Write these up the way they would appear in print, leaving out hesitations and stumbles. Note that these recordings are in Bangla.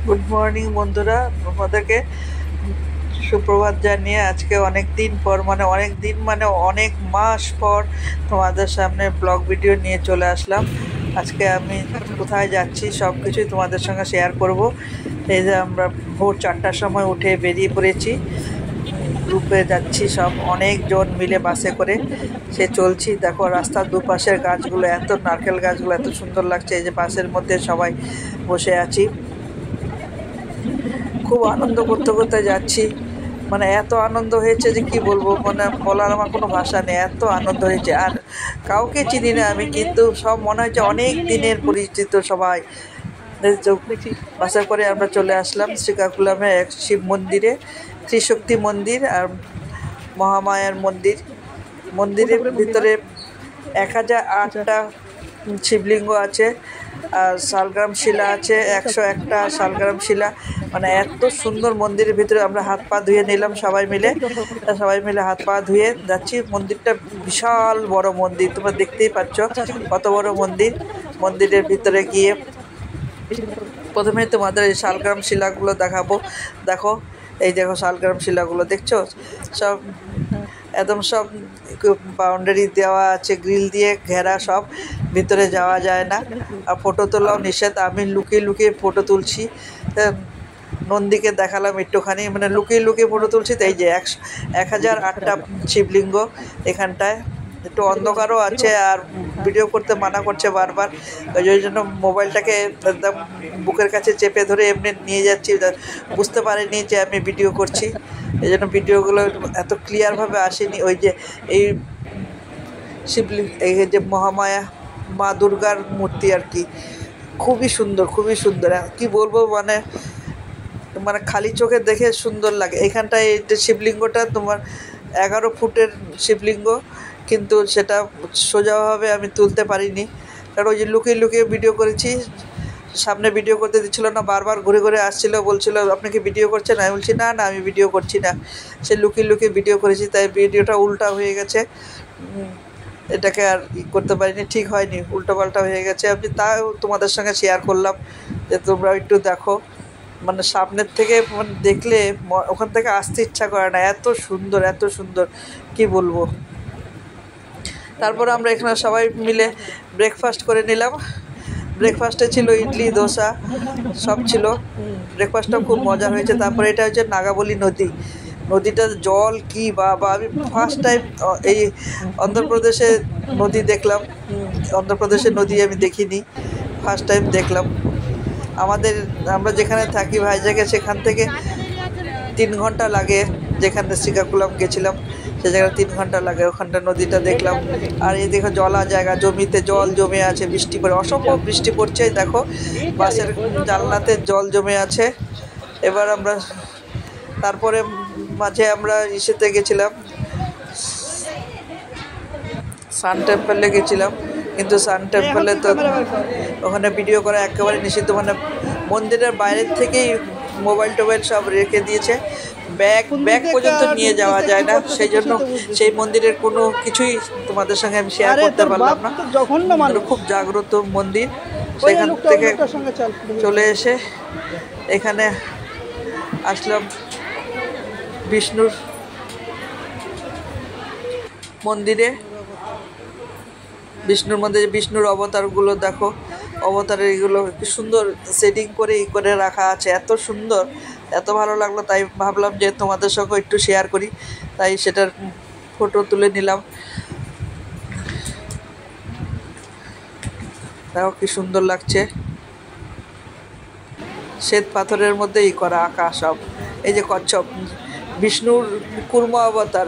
গুড মর্নিং বন্ধুরা, তোমাদেরকে সুপ্রভাত জানিয়ে আজকে অনেক দিন পর অনেক মাস পর তোমাদের সামনে ব্লগ ভিডিও নিয়ে চলে আসলাম। আজকে আমি কোথায় যাচ্ছি সব কিছুই তোমাদের সঙ্গে শেয়ার করব। এই যে আমরা ভোর 4টার সময় উঠে বেরিয়ে পড়েছি, গ্রুপে যাচ্ছি, সব অনেকজন মিলে বাসে করে চলছি। দেখো রাস্তার দুপাশের গাছগুলো, এত নারকেল গাছগুলো এত সুন্দর লাগছে। এই যে বাসের মধ্যে সবাই বসে আছি, খুব আনন্দ করতে করতে যাচ্ছি। এত আনন্দ হয়েছে যে কি বলবো, বলার আমার কোনো ভাষা নেই, এত আনন্দ হয়েছে। আর কাউকে চিনি না আমি, কিন্তু সব মনে হচ্ছে অনেক দিনের পরিচিত সবাই। বাসে করে আমরা চলে আসলাম শ্রীকাকুলামে এক শিব মন্দিরে, ত্রিশক্তি মন্দির আর মহামায়ার মন্দির। মন্দিরের ভিতরে 1008টা শিবলিঙ্গ আছে, আর শালগ্রাম শিলা আছে 101টা শালগ্রাম শিলা। এত সুন্দর মন্দিরের ভিতরে আমরা হাত পা ধুয়ে নিলাম সবাই মিলে হাত পা ধুয়ে যাচ্ছি। মন্দিরটা বিশাল বড় মন্দির, তোমরা দেখতেই পাচ্ছ কত বড় মন্দির। মন্দিরের ভিতরে গিয়ে প্রথমে তোমাদের এই শালগ্রাম শিলাগুলো দেখাবো। দেখো, এই দেখো শালগ্রাম শিলাগুলো দেখছো, সব একদম সব বাউন্ডারি দেওয়া আছে, গ্রিল দিয়ে ঘেরা, সব ভিতরে যাওয়া যায় না। আর ফটো তোলাও নিষেধ। আমি লুকিয়ে লুকিয়ে ফটো তুলছি, নন্দীকে দেখালাম একটুখানি, লুকিয়ে লুকিয়ে ফটো তুলছি। তো এই যে 1008টা শিবলিঙ্গ এখানটায়। একটু অন্ধকারও আছে, আর ভিডিও করতে মানা করছে বারবার, ওই জন্য মোবাইলটাকে একদম বুকের কাছে চেপে ধরে এমনি নিয়ে যাচ্ছি, বুঝতে পারিনি যে আমি ভিডিও করছি। এই জন্য ভিডিওগুলো এত ক্লিয়ারভাবে আসেনি। ওই যে এই শিবলিঙ্গ, এই যে মহামায়া মা দুর্গার মূর্তি আর কি, খুবই সুন্দর, খুবই সুন্দর। কি বলবো, খালি চোখে দেখে সুন্দর লাগে। এখানটায় এই শিবলিঙ্গটা তোমার 11 ফুটের শিবলিঙ্গ, কিন্তু সেটা সোজাভাবে আমি তুলতে পারিনি, কারণ ওই যে লুকিয়ে লুকিয়ে ভিডিও করেছি। সামনে ভিডিও করতে দিচ্ছিল না, বারবার ঘুরে ঘুরে আসছিল, বলছিল আপনি কি ভিডিও করছেন? আমি বলছি না না, আমি ভিডিও করছি না। লুকিয়ে লুকিয়ে ভিডিও করেছি, তাই ভিডিওটা উল্টা হয়ে গেছে। এটাকে আর করতে পারিনি, ঠিক হয়নি, উল্টোপাল্টা হয়ে গেছে। আমি তাও তোমাদের সঙ্গে শেয়ার করলাম যে তোমরা একটু দেখো। সামনের থেকে দেখলে ওখান থেকে আসতে ইচ্ছা করে না, এত সুন্দর, এত সুন্দর, কি বলবো। তারপর আমরা এখানে সবাই মিলে ব্রেকফাস্ট করে নিলাম। ব্রেকফাস্টে ছিল ইডলি, ধোসা, সব ছিল। ব্রেকফাস্টটাও খুব মজার হয়েছে। তারপরে এটা হচ্ছে নাগাবলী নদী। নদীটার জল কি বাবা, আমি ফার্স্ট টাইম এই অন্ধ্রপ্রদেশে নদী দেখলাম। অন্ধ্রপ্রদেশের নদী আমি দেখিনি, ফার্স্ট টাইম দেখলাম। আমরা যেখানে থাকি ভাইজাগে, সেখান থেকে 3 ঘন্টা লাগে। যেখানে শ্রীকাকুলাম গেছিলাম সে জায়গায় 3 ঘন্টা লাগে, ওখানটা নদীটা দেখলাম। আর এই দেখো জলা জায়গা, জমিতে জল জমে আছে, বৃষ্টি পড়ে, অসম্ভব বৃষ্টি পড়ছে। দেখো বাসের জানলাতে জল জমে আছে। এবার আমরা তারপরে মাঝে আমরা ইসেতে গেছিলাম, সান টেম্পলে গেছিলাম, কিন্তু সান টেম্পলে তো ওখানে ভিডিও করা একেবারে নিষিদ্ধ। মন্দিরের বাইরের থেকেই মোবাইল টোবাইল সব রেখে দিয়েছে, ব্যাগ পর্যন্ত নিয়ে যাওয়া যায় না। সেই জন্য সেই মন্দিরের কোনো কিছুই তোমাদের সঙ্গে আমি শেয়ার করতে পারলাম না। খুব জাগ্রত মন্দির। সেখান থেকে চলে এসে এখানে আসলাম বিষ্ণুর মন্দিরে। বিষ্ণুর অবতারগুলো দেখো, অবতারের এগুলো কি সুন্দর সেটিং করে রাখা আছে, এত সুন্দর, এত ভালো লাগলো। তাই ভাবলাম যে তোমাদের সঙ্গে একটু শেয়ার করি, তাই সেটার ফটো তুলে নিলাম। দেখো কি সুন্দর লাগছে, শ্বেত পাথরের মধ্যে করা আঁকা সব। এই যে কচ্ছপ, বিষ্ণুর কুর্ম অবতার।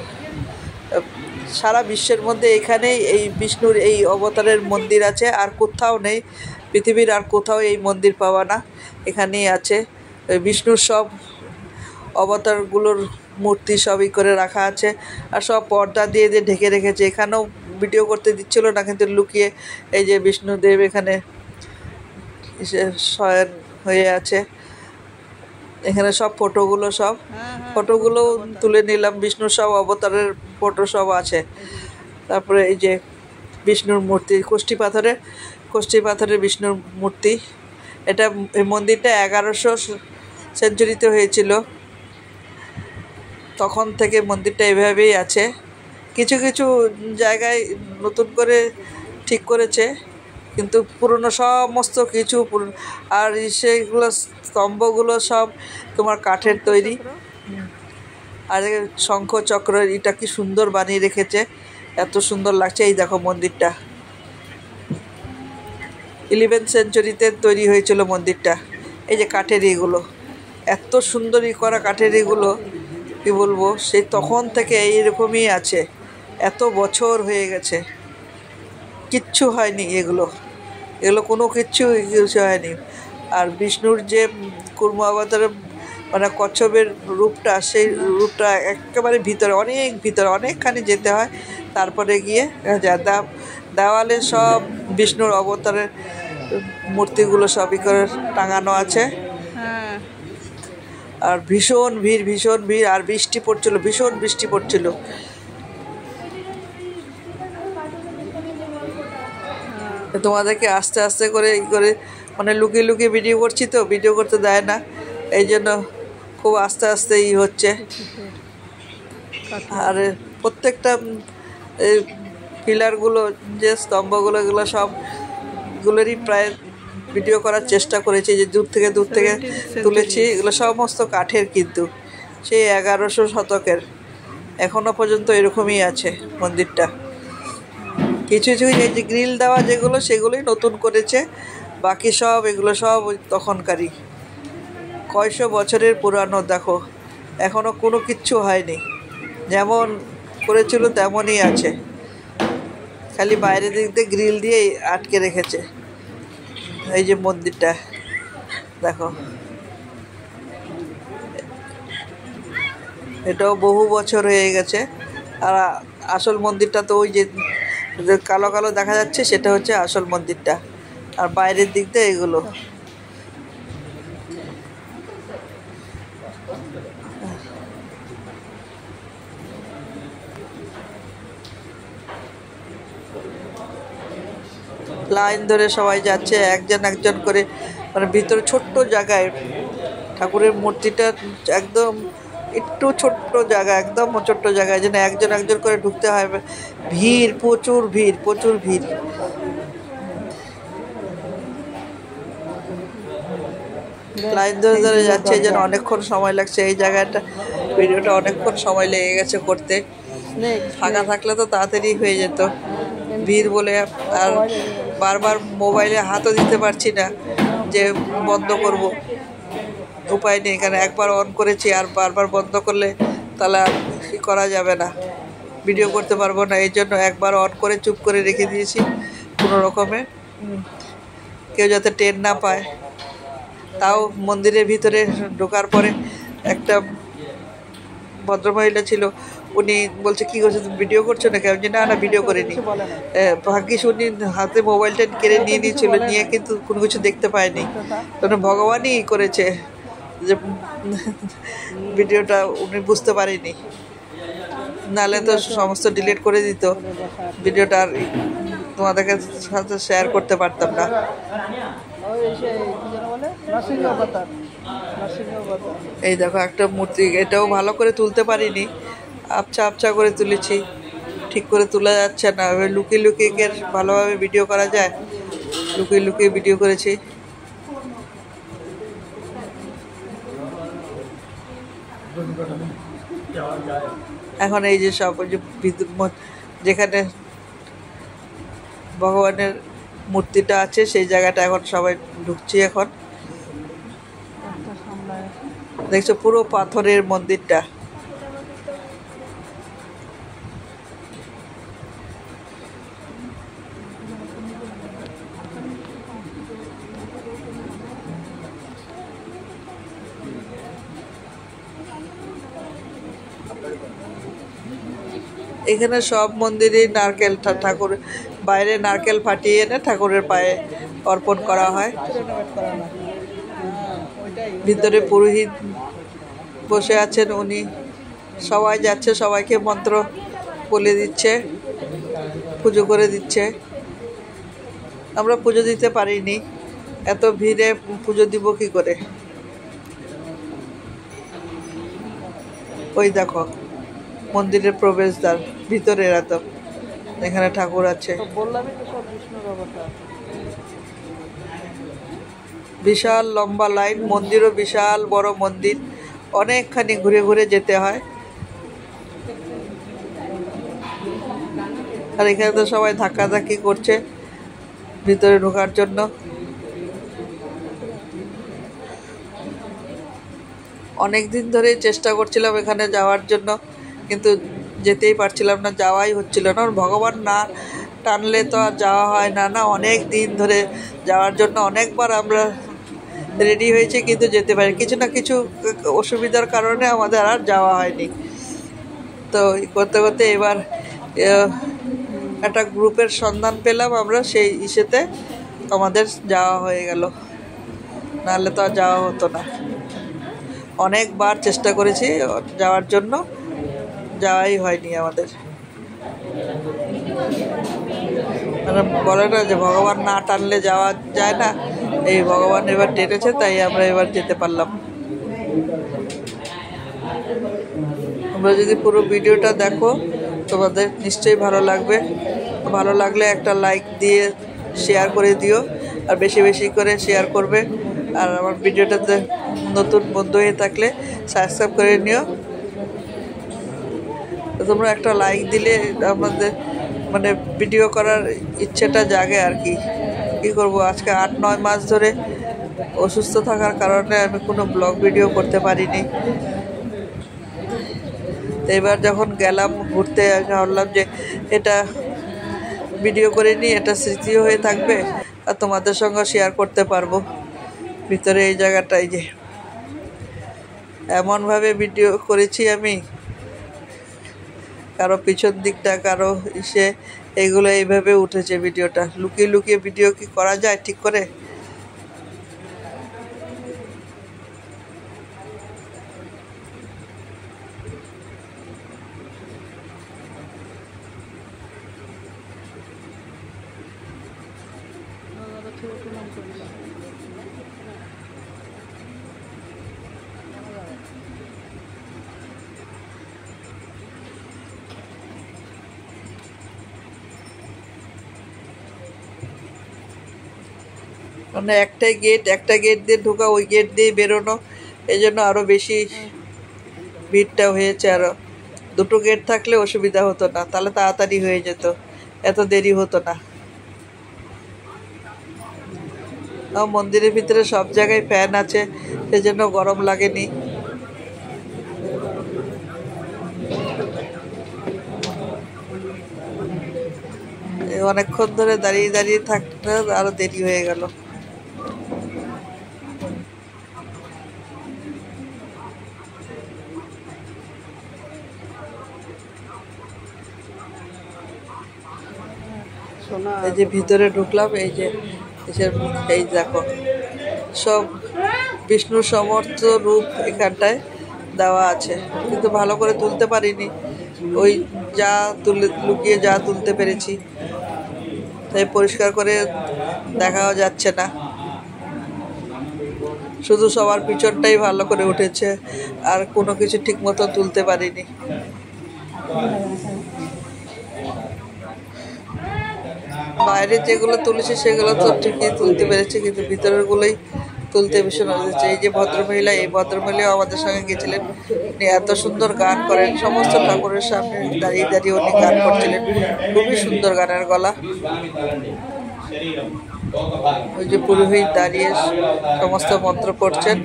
সারা বিশ্বের মধ্যে এখানেই এই বিষ্ণুর এই অবতারের মন্দির আছে, আর কোথাও নেই, পৃথিবীর আর কোথাও এই মন্দির পাওয়া না, এখানেই আছে। বিষ্ণুর সব অবতারগুলোর মূর্তি সবই করে রাখা আছে, আর সব পর্দা দিয়ে ঢেকে রেখেছে। এখানেও ভিডিও করতে দিচ্ছিল না, কিন্তু লুকিয়ে এই যে বিষ্ণুদেব এখানে শয়ন হয়ে আছে। এখানে সব ফটোগুলো তুলে নিলাম, বিষ্ণুর সব অবতারের ফটো সব আছে। তারপরে এই যে বিষ্ণুর মূর্তি, কষ্টি পাথরের বিষ্ণুর মূর্তি, এটা এই মন্দিরটা 1100 সেঞ্চুরিতে হয়েছিল, তখন থেকে মন্দিরটা এভাবেই আছে। কিছু কিছু জায়গায় নতুন করে ঠিক করেছে, কিন্তু পুরনো সমস্ত কিছু আর সেইগুলো স্তম্ভগুলো সব তোমার কাঠের তৈরি। আর শঙ্খ চক্র এটা কি সুন্দর বানিয়ে রেখেছে, এত সুন্দর লাগছে। এই দেখো মন্দিরটা 11th সেঞ্চুরিতে তৈরি হয়েছিল মন্দিরটা। এই যে কাঠের এগুলো, এত সুন্দরই করা কাঠের এগুলো, কি বলবো, সেই তখন থেকে এইরকমই আছে, এত বছর হয়ে গেছে, কিচ্ছু হয়নি এগুলো কোনো কিচ্ছু হয়নি। আর বিষ্ণুর যে কুর্ম অবতারের মানে কচ্ছপের রূপটা, সেই রূপটা একেবারে ভিতরে, অনেক ভিতরে, অনেকখানি যেতে হয়, তারপরে গিয়ে দেওয়ালে সব বিষ্ণুর অবতারের মূর্তিগুলো সবই করে টাঙানো আছে। আর ভীষণ ভিড়, আর বৃষ্টি পড়ছিল, ভীষণ বৃষ্টি পড়ছিল। তোমাদেরকে আস্তে আস্তে করে মানে লুকিয়ে লুকিয়ে ভিডিও করছি, তো ভিডিও করতে দেয় না, এই জন্য খুব আস্তে আস্তে হচ্ছে। আর প্রত্যেকটা পিলারগুলো, যে স্তম্ভগুলো, এগুলো সবগুলোরই প্রায় ভিডিও করার চেষ্টা করেছি, যে দূর থেকে তুলেছি। এগুলো সমস্ত কাঠের, কিন্তু সেই 1100 শতকের, এখনও পর্যন্ত এরকমই আছে মন্দিরটা। কিছু কিছু এই যে গ্রিল দেওয়া যেগুলো, সেগুলোই নতুন করেছে, বাকি সব এগুলো সব ওই তখনকারই, কয়শো বছরের পুরানো। দেখো এখনও কোনো কিচ্ছু হয়নি, যেমন করেছিল তেমনই আছে, খালি বাইরের দিক দিয়ে গ্রিল দিয়ে আটকে রেখেছে। এই যে মন্দিরটা দেখো, এটাও বহু বছর হয়ে গেছে। আর আসল মন্দিরটা তো ওই যে কালো কালো দেখা যাচ্ছে, সেটা হচ্ছে আসল মন্দিরটা। আর বাইরের দিক দিয়ে এগুলো। লাইন ধরে সবাই যাচ্ছে, একজন করে, মানে ভিতরে ছোট্ট জায়গায় ঠাকুরের মূর্তিটা, একদম একটু ছোট্ট জায়গা, একদম ছোট্ট জায়গায় যেন একজন করে ঢুকতে হয়। ভিড়, প্রচুর ভিড়। লাইন ধরে যাচ্ছে, যেন অনেকক্ষণ সময় লাগছে। এই জায়গাটা ভিডিওটা অনেকক্ষণ সময় লেগে গেছে করতে, ফাঁকা থাকলে তো তাড়াতাড়ি হয়ে যেত, ভিড় বলে। আর বারবার মোবাইলে হাতও দিতে পারছি না যে বন্ধ করব, উপায় নেই, কারণ একবার অন করেছি, আর বারবার বন্ধ করলে তাহলে আর করা যাবে না, ভিডিও করতে পারবো না। এই জন্য একবার অন করে চুপ করে রেখে দিয়েছি, কোনো রকমে কেউ যাতে টের না পায়। তাও মন্দিরের ভিতরে ঢোকার পরে একটা ভদ্রমহিলা ছিল, উনি বলছে, কী করছো তুমি, ভিডিও করছো না? কেমন না ভিডিও করিনি। ভাগ্যিস উনি হাতে মোবাইলটা কেড়ে নিয়েছিল, নিয়ে কিন্তু কোনো কিছু দেখতে পায়নি, কারণ ভগবানই করেছে যে ভিডিওটা উনি বুঝতে পারেনি, নাহলে তো সমস্ত ডিলিট করে দিত, ভিডিওটা আর তোমাদেরকে সাথে শেয়ার করতে পারতাম না। এই দেখো একটা মূর্তি, এটাও ভালো করে তুলতে পারিনি, আবছা করে তুলেছি, ঠিক করে তোলা যাচ্ছে না। লুকিয়ে ভালোভাবে ভিডিও করা যায়, লুকিয়ে ভিডিও করেছি। এখন এই যে সব যেখানে ভগবানের মূর্তিটা আছে, সেই জায়গাটা এখন সবাই ঢুকছি। এখন দেখছো পুরো পাথরের মন্দিরটা। এখানে সব মন্দিরেই নারকেল, ঠাকুর বাইরে নারকেল ফাটিয়ে এনে ঠাকুরের পায়ে অর্পণ করা হয়। ভিতরে পুরোহিত বসে আছেন, উনি সবাই যাচ্ছে, সবাইকে মন্ত্র বলে দিচ্ছে, পুজো করে দিচ্ছে। আমরা পুজো দিতে পারিনি, এত ভিড়ে পুজো দিব কি করে। ওই দেখো মন্দিরের প্রবেশদ্বার, ভিতরের একদম, এখানে ঠাকুর আছে। বিশাল লম্বা লাইন, মন্দিরও বিশাল বড় মন্দির, অনেকখানি ঘুরে ঘুরে যেতে হয়। আর এখানে তো সবাই ধাক্কাধাক্কি করছে ভিতরে ঢোকার জন্য। অনেক দিন ধরে চেষ্টা করছিলাম এখানে যাওয়ার জন্য, কিন্তু যেতেই পারছিলাম না, যাওয়াই হচ্ছিল না। ভগবান না টানলে তো আর যাওয়া হয় না। না, অনেক দিন ধরে যাওয়ার জন্য অনেকবার আমরা রেডি হয়েছি, কিন্তু যেতে পারি কিছু না কিছু অসুবিধার কারণে আমাদের আর যাওয়া হয়নি। তো করতে করতে এবার একটা গ্রুপের সন্ধান পেলাম আমরা, সেই ইসেতে আমাদের যাওয়া হয়ে গেল, নাহলে তো আর যাওয়া হতো না। অনেকবার চেষ্টা করেছি যাওয়ার জন্য, যাওয়াই হয়নি আমাদের। মানে বলে না যে ভগবান না টানলে যাওয়া যায় না, এই ভগবান এবার টেনেছে, তাই আমরা এবার যেতে পারলাম। তোমরা যদি পুরো ভিডিওটা দেখো তোমাদের নিশ্চয়ই ভালো লাগবে। ভালো লাগলে একটা লাইক দিয়ে শেয়ার করে দিও, আর বেশি বেশি করে শেয়ার করবে। আর আমার ভিডিওটাতে নতুন বন্ধু হয়ে থাকলে সাবস্ক্রাইব করে নিও। তোমরা একটা লাইক দিলে আমাদের মানে ভিডিও করার ইচ্ছেটা জাগে আর কি। কী করবো, আজকে 8-9 মাস ধরে অসুস্থ থাকার কারণে আমি কোনো ব্লগ ভিডিও করতে পারিনি। তো এবার যখন গেলাম ঘুরতে, ভাবলাম যে এটা ভিডিও করে নিই, এটা স্মৃতিও হয়ে থাকবে আর তোমাদের সঙ্গে শেয়ার করতে পারবো। ভিতরে এই জায়গাটাই যে এমনভাবে ভিডিও করেছি আমি, কারো পিছন দিকটা, কারো ইসে, এগুলো এইভাবে উঠেছে ভিডিওটা। লুকিয়ে লুকিয়ে ভিডিও কি করা যায় ঠিক করে? মানে একটা গেট দিয়ে ঢোকা, ওই গেট দিয়ে বেরোনো, এই জন্য আরও বেশি ভিড়টা হয়েছে। আরও দুটো গেট থাকলে অসুবিধা হতো না, তাহলে তাড়াতাড়ি হয়ে যেত, এত দেরি হতো না। মন্দিরের ভিতরে সব জায়গায় ফ্যান আছে, সেজন্য গরম লাগেনি। অনেকক্ষণ ধরে দাঁড়িয়ে দাঁড়িয়ে থাকতে আরো দেরি হয়ে গেল। এই যে ভিতরে ঢুকলাম, এই যে এই দেখো সব বিষ্ণুর সমস্ত রূপ এখানটায় দেওয়া আছে, কিন্তু ভালো করে তুলতে পারিনি। ওই যা লুকিয়ে যা তুলতে পেরেছি, তাই পরিষ্কার করে দেখাও যাচ্ছে না। শুধু সবার পিছনটাই ভালো করে উঠেছে, আর কোনো কিছু ঠিক মতো তুলতে পারিনি। বাইরে যেগুলো তুলেছি সেগুলো তো ঠিকই তুলতে পেরেছি, কিন্তু ভিতরের গুলোই তুলতে ভীষণ হয়েছে। এই যে ভদ্রমহিলা, এই ভদ্রমহিলাও আমাদের সঙ্গে গেছিলেন। উনি এত সুন্দর গান করেন, সমস্ত ঠাকুরের সামনে দাঁড়িয়ে দাঁড়িয়ে উনি গান করছিলেন, খুবই সুন্দর গানের গলা। ওই যে পুরোহিত দাঁড়িয়ে সমস্ত মন্ত্র পড়ছেন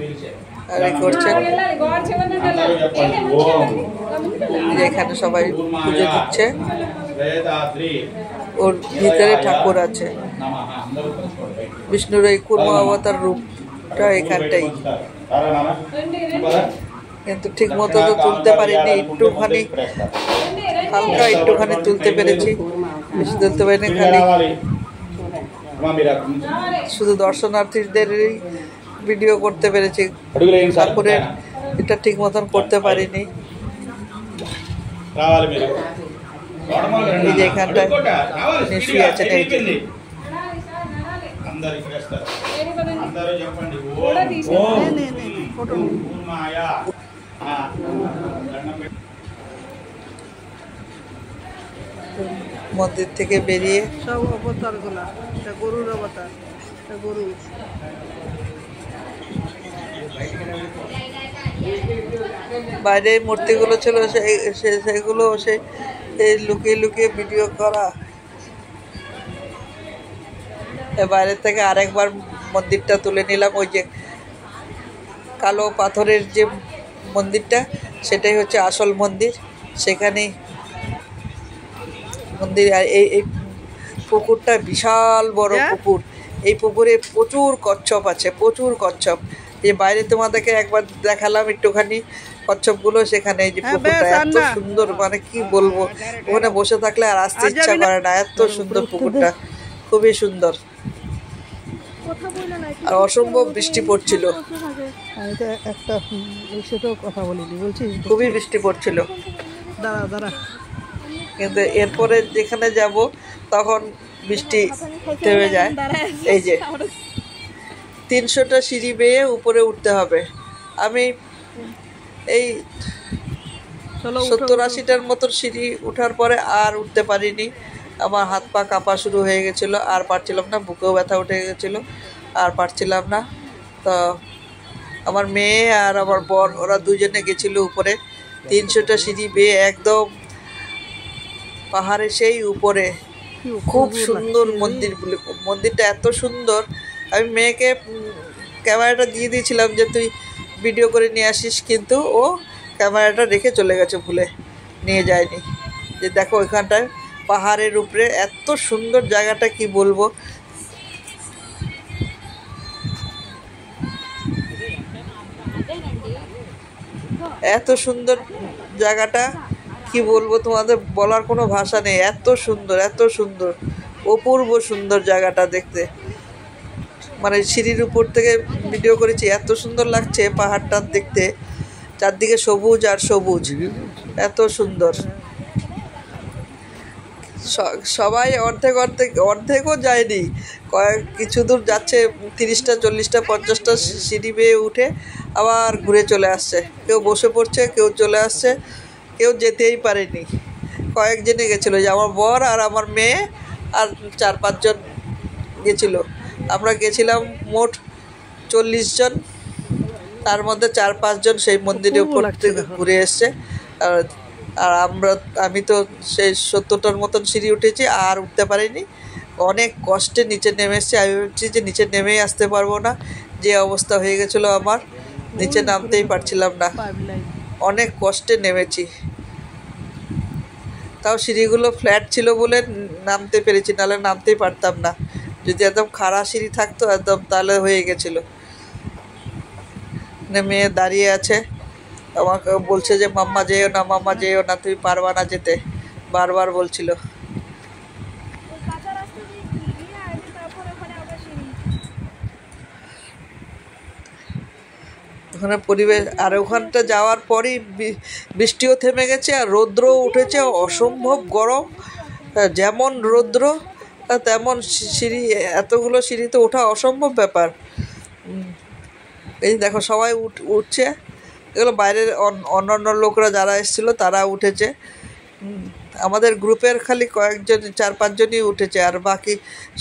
আর এই করছেন। এখানে সবাই পুজো দিচ্ছে, ওর ভিতরে ঠাকুর আছে। বিষ্ণুর এই কুর্ম অবতার রূপটা এখানটাই, কিন্তু ঠিক মতো তো তুলতে পারিনি। একটুখানি হালকা একটুখানি তুলতে পেরেছি, বেশি তুলতে পারিনি। খালি শুধু দর্শনার্থীদেরই ভিডিও করতে পেরেছি, ঠাকুরের এটা ঠিক মতন করতে পারিনি। এই যে এখানটায় শুয়ে আছেন, এই যে అందరూ చెప్పండి মন্দির থেকে বেরিয়ে সব অবতারগুলা, এটা গরুর অবতার, এটা গরু। বাইরে মূর্তিগুলো ছিল সেগুলো লুকিয়ে লুকিয়ে ভিডিও করা। বাইরে থেকে আরেকবার মন্দিরটা তুলে নিলাম। ওই যে কালো পাথরের যে মন্দিরটা, সেটাই হচ্ছে আসল মন্দির। সেখানেই মন্দির। আর এই পুকুরটা বিশাল বড় পুকুর। এই পুকুরে প্রচুর কচ্ছপ আছে, প্রচুর কচ্ছপ। এই বাইরে তোমাদেরকে একবার দেখালাম একটুখানি কচ্ছপগুলো। সেখানে এই যে পুকুরটা এত সুন্দর, মানে কি বলবো, ওখানে বসে থাকলে আর আসতে ইচ্ছা করে না, এত সুন্দর পুকুরটা, খুবই সুন্দর। আর অসম্ভব বৃষ্টি পড়ছিল, একটা সেটাও কথা বলিনি, বলছি খুবই বৃষ্টি পড়ছিল। দাঁড়া দাঁড়া। কিন্তু এরপরে যেখানে যাব তখন বৃষ্টি থেমে যায়। এই যে 300টা সিঁড়ি বেয়ে উপরে উঠতে হবে। আমি এই 70-80টার মতন সিঁড়ি উঠার পরে আর উঠতে পারিনি। আমার হাত পা কাঁপা শুরু হয়ে গেছিলো, আর পারছিলাম না, বুকেও ব্যথা উঠে গেছিলো, আর পারছিলাম না। তো আমার মেয়ে আর আমার বর, ওরা দুজনে গেছিলো উপরে। 300টা সিঁড়ি বেয়ে একদম পাহাড়ে সেই উপরে। খুব সুন্দর মন্দির, মন্দিরটা এত সুন্দর। আমি মেয়েকে ক্যামেরাটা দিয়ে দিয়েছিলাম যে তুই ভিডিও করে নিয়ে আসিস, কিন্তু ও ক্যামেরাটা রেখে চলে গেছে, ভুলে নিয়ে যায়নি। যে দেখো ওইখানটায় পাহাড়ের উপরে এত সুন্দর জায়গাটা, কি বলবো। এত সুন্দর জায়গাটা, কি বলবো তোমাদের, বলার কোনো ভাষা নেই। এত সুন্দর, এত সুন্দর, অপূর্ব সুন্দর জায়গাটা দেখতে। মানে সিঁড়ির উপর থেকে ভিডিও করেছি, এত সুন্দর লাগছে পাহাড়টা দেখতে। চারদিকে সবুজ আর সবুজ, এত সুন্দর। সবাই অর্ধেকও যায়নি, কিছু দূর যাচ্ছে, 30টা 40টা 50টা সিঁড়ি বেয়ে উঠে আবার ঘুরে চলে আসছে। কেউ বসে পড়ছে, কেউ চলে আসছে, কেউ যেতেই পারেনি। কয়েকজনই গেছিলো, যে আমার বর আর আমার মেয়ে আর 4-5 জন গেছিলো। আমরা গেছিলাম মোট 40 জন, তার মধ্যে 4-5 জন সেই মন্দিরের উপর থেকে ঘুরে এসছে। আর আমি তো সেই 70টার মতন সিঁড়ি উঠেছি, আর উঠতে পারিনি। অনেক কষ্টে নিচে নেমে এসেছি। আমি ভাবছি যে নিচে নেমেই আসতে পারবো না, যে অবস্থা হয়ে গেছিলো আমার, নিচে নামতেই পারছিলাম না, অনেক কষ্টে নেমেছি। তাও সিঁড়িগুলো ফ্ল্যাট ছিল বলে নামতে পেরেছি, নাহলে নামতেই পারতাম না। যদি একদম খাড়া সিঁড়ি থাকতো একদম, তাহলে হয়ে গেছিলো। মেয়ে দাঁড়িয়ে আছে, আমাকে বলছে যে মাম্মা যেও না, মাম্মা যেও না, তুমি পারবা না যেতে, বারবার বলছিল। ওখানে পরিবেশ, আর ওখানটা যাওয়ার পরই বৃষ্টিও থেমে গেছে, আর রৌদ্রও উঠেছে, অসম্ভব গরম। যেমন রৌদ্র তেমন সিঁড়ি, এতগুলো সিঁড়িতে ওঠা অসম্ভব ব্যাপার। এই দেখো সবাই উঠছে, এগুলো বাইরের অন্যান্য লোকরা যারা এসেছিলো তারা উঠেছে। আমাদের গ্রুপের খালি কয়েকজন, 4-5 জনই উঠেছে, আর বাকি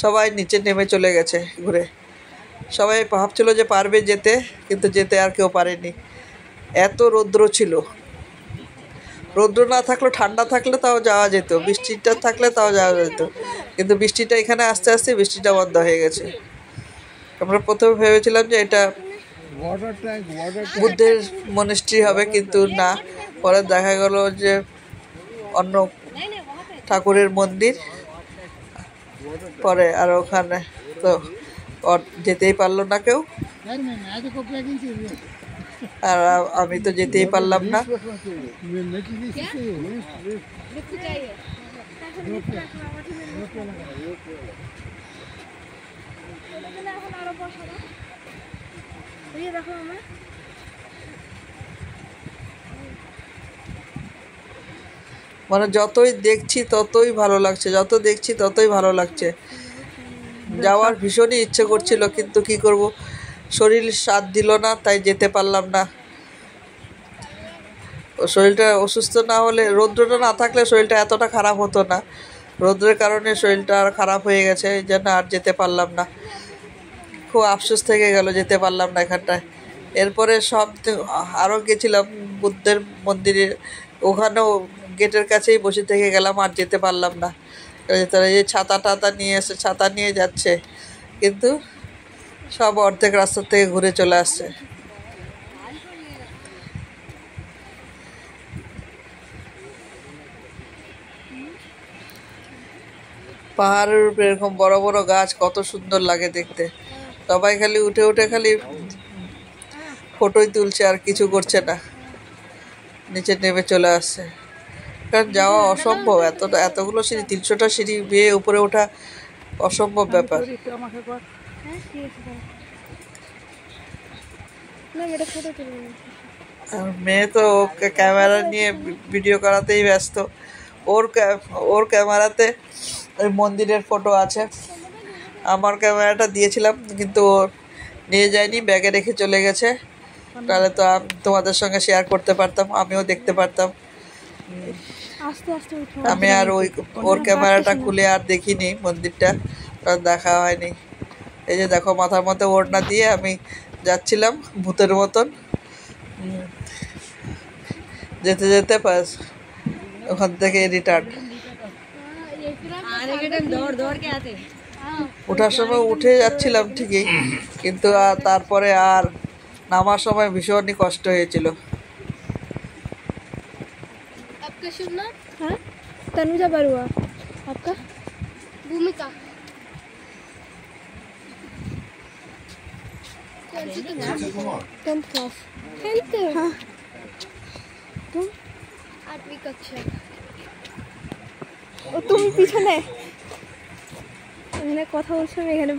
সবাই নিচে নেমে চলে গেছে ঘুরে। সবাই ভাবছিল যে পারবে যেতে, কিন্তু যেতে আর কেউ পারেনি, এত রৌদ্র ছিল। রৌদ্র না থাকলেও, ঠান্ডা থাকলে তাও যাওয়া যেত, বৃষ্টিটা থাকলে তাও যাওয়া যেত, কিন্তু বৃষ্টিটা এখানে আস্তে আস্তে বৃষ্টিটা বন্ধ হয়ে গেছে। আমরা প্রথমে ভেবেছিলাম যে এটা বুদ্ধের মনিস্ট্রি হবে, কিন্তু না, পরে দেখা গেল যে অন্য ঠাকুরের মন্দির। পরে আর ওখানে তো যেতেই পারলো না কেউ, আর আমি তো যেতেই পারলাম না। মানে যতই দেখছি ততই ভালো লাগছে, যত দেখছি ততই ভালো লাগছে। যাওয়ার ভীষণই ইচ্ছে করছিল, কিন্তু কি করব, শরীর সাথ দিল না, তাই যেতে পারলাম না। ও শরীরটা অসুস্থ না হলে, রৌদ্রটা না থাকলে শরীরটা এতটা খারাপ হতো না। রৌদ্রের কারণে শরীরটা আর খারাপ হয়ে গেছে, এই জন্য আর যেতে পারলাম না। খুব আফসোস থেকে গেল, যেতে পারলাম না এখানটায়। এরপরে আরও গেছিলাম বুদ্ধের মন্দিরে, ওখানেও গেটের কাছেই বসে থেকে গেলাম, আর যেতে পারলাম না। তারা এই ছাতা টাতা নিয়ে এসে ছাতা নিয়ে যাচ্ছে, কিন্তু সব অর্ধেক রাস্তার থেকে ঘুরে চলে আসছে। পাহাড়ের উপরে এরকম বড় বড় গাছ কত সুন্দর লাগে দেখতে। সবাই খালি উঠে উঠে খালি ফটোই তুলছে, আর কিছু করছে না, নিচে নেমে চলে আসছে। কারণ যাওয়া অসম্ভব, এতগুলো সিঁড়ি, 300টা সিঁড়ি বেয়ে উপরে ওঠা অসম্ভব ব্যাপার। আর মেয়ে তো ওকে ক্যামেরা নিয়ে ভিডিও করাতেই ব্যস্ত। ওর ক্যামেরাতে ওই মন্দিরের ফটো আছে। আমার ক্যামেরাটা দিয়েছিলাম, কিন্তু ও নিয়ে যায়নি, ব্যাগে রেখে চলে গেছে। তাহলে তো তোমাদের সঙ্গে শেয়ার করতে পারতাম, আমিও দেখতে পারতাম। আমি আর ওর ক্যামেরাটা খুলে আর দেখিনি মন্দিরটা, দেখা হয়নি। এই যে দেখো, মাথার মধ্যে ওড়না দিয়ে আমি যাচ্ছিলাম ভূতের মতন। যেতে যেতে ওখান থেকে রিটার্ন। ওঠার সময় উঠে যাচ্ছিলাম ঠিকই, কিন্তু তারপরে আর নামার সময় ভীষণই কষ্ট হয়েছিল। तनुजा बरुआ। आपका? भूमिका। Tenth class. हाँ। तुम? 8वीं कक्षा। तुम পিছনে এখানে কথা বলছো, আমি এখানে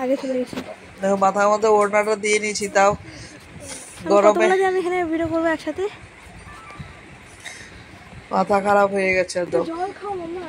আগে চলে গেছি। দেখো, মাথার মধ্যে ওড়নাটা দিয়ে নিয়েছি, তাও গরমে। আমি এখানে ভিডিও করবো একসাথে। মাথা খারাপ হয়ে গেছে একদম। জল খাও মাম্মা।